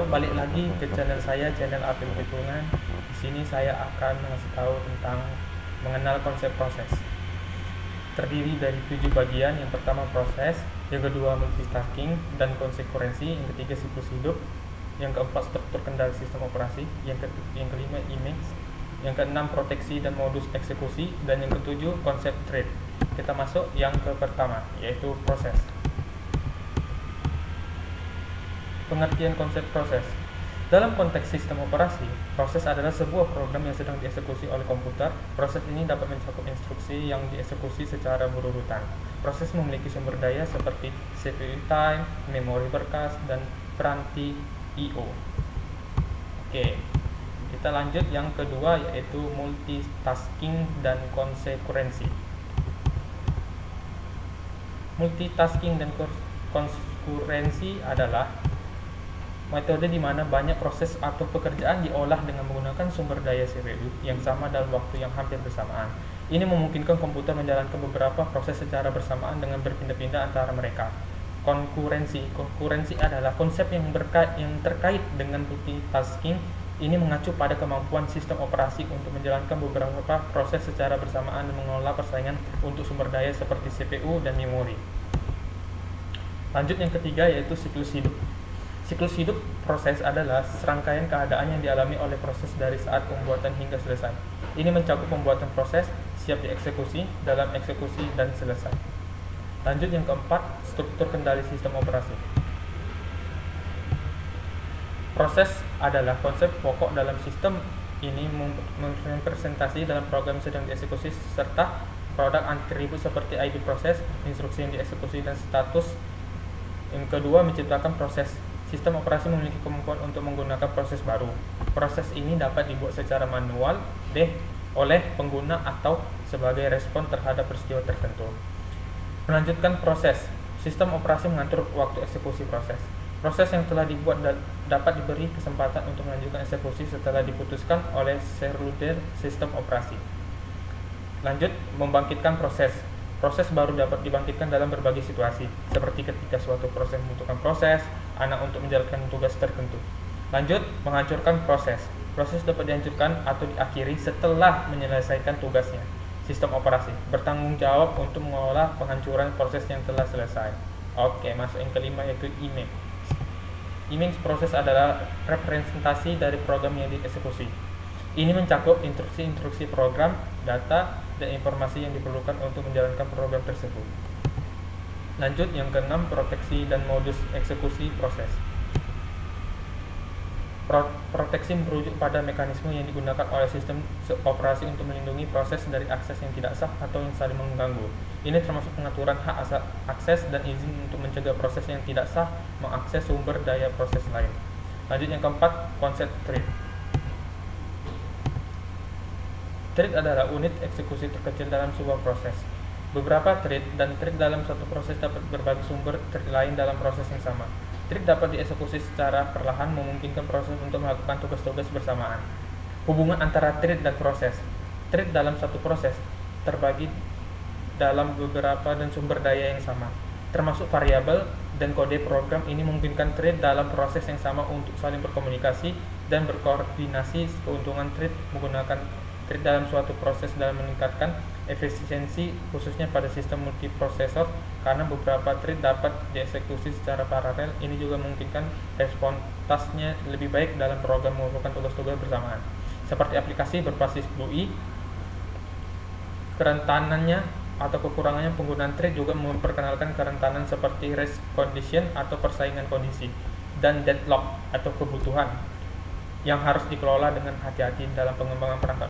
balik lagi ke channel saya, channel Apil Hitungan. Di sini saya akan mengasih tahu tentang mengenal konsep proses. Terdiri dari 7 bagian. Yang pertama proses, yang kedua multitasking dan konsekuensi, yang ketiga siklus hidup, yang keempat struktur kendali sistem operasi, yang kelima image, yang keenam proteksi dan modus eksekusi, dan yang ketujuh konsep thread. Kita masuk yang ke pertama, yaitu proses. Pengertian konsep proses. Dalam konteks sistem operasi, proses adalah sebuah program yang sedang dieksekusi oleh komputer. Proses ini dapat mencakup instruksi yang dieksekusi secara berurutan. Proses memiliki sumber daya seperti CPU time, memori berkas, dan peranti I/O. Oke, kita lanjut yang kedua, yaitu multitasking dan konsekuensi. Multitasking dan konsekuensi adalah metode di mana banyak proses atau pekerjaan diolah dengan menggunakan sumber daya CPU yang sama dalam waktu yang hampir bersamaan. Ini memungkinkan komputer menjalankan beberapa proses secara bersamaan dengan berpindah-pindah antara mereka. Konkurensi adalah konsep yang terkait dengan multitasking. Ini mengacu pada kemampuan sistem operasi untuk menjalankan beberapa proses secara bersamaan dan mengelola persaingan untuk sumber daya seperti CPU dan memori. Lanjut yang ketiga, yaitu siklus hidup. Siklus hidup proses adalah serangkaian keadaan yang dialami oleh proses dari saat pembuatan hingga selesai. Ini mencakup pembuatan proses, siap dieksekusi, dalam eksekusi, dan selesai. Lanjut yang keempat, struktur kendali sistem operasi. Proses adalah konsep pokok dalam sistem. Ini merepresentasi dalam program sedang dieksekusi serta produk atribut seperti ID proses, instruksi yang dieksekusi, dan status. Yang kedua, menciptakan proses. Sistem operasi memiliki kemampuan untuk menggunakan proses baru. Proses ini dapat dibuat secara manual oleh pengguna atau sebagai respon terhadap peristiwa tertentu. Melanjutkan proses. Sistem operasi mengatur waktu eksekusi proses. Proses yang telah dibuat dapat diberi kesempatan untuk melanjutkan eksekusi setelah diputuskan oleh server sistem operasi. Lanjut, membangkitkan proses. Proses baru dapat dibangkitkan dalam berbagai situasi, seperti ketika suatu proses membutuhkan proses anak untuk menjalankan tugas tertentu. Lanjut, menghancurkan proses. Proses dapat dihancurkan atau diakhiri setelah menyelesaikan tugasnya. Sistem operasi bertanggung jawab untuk mengelola penghancuran proses yang telah selesai. Oke, masuk yang kelima, yaitu image. Image proses adalah representasi dari program yang dieksekusi. Ini mencakup instruksi-instruksi program, data, dan informasi yang diperlukan untuk menjalankan program tersebut. Lanjut yang keenam, proteksi dan modus eksekusi proses. Proteksi merujuk pada mekanisme yang digunakan oleh sistem operasi untuk melindungi proses dari akses yang tidak sah atau yang saling mengganggu. Ini termasuk pengaturan hak akses dan izin untuk mencegah proses yang tidak sah mengakses sumber daya proses lain. Lanjut yang keempat, konsep thread. Thread adalah unit eksekusi terkecil dalam sebuah proses. Beberapa thread dan thread dalam satu proses dapat berbagi sumber thread lain dalam proses yang sama. Thread dapat dieksekusi secara perlahan, memungkinkan proses untuk melakukan tugas-tugas bersamaan. Hubungan antara thread dan proses. Thread dalam satu proses terbagi dalam beberapa dan sumber daya yang sama, termasuk variabel dan kode program. Ini memungkinkan thread dalam proses yang sama untuk saling berkomunikasi dan berkoordinasi. Keuntungan thread menggunakan thread dalam suatu proses dalam meningkatkan efisiensi, khususnya pada sistem multiprosesor, karena beberapa thread dapat dieksekusi secara paralel. Ini juga memungkinkan respontasnya lebih baik dalam program melakukan tugas-tugas bersamaan, seperti aplikasi berbasis GUI. Kerentanannya atau kekurangannya penggunaan thread juga memperkenalkan kerentanan seperti race condition atau persaingan kondisi, dan deadlock atau kebutuhan yang harus dikelola dengan hati-hati dalam pengembangan perangkat.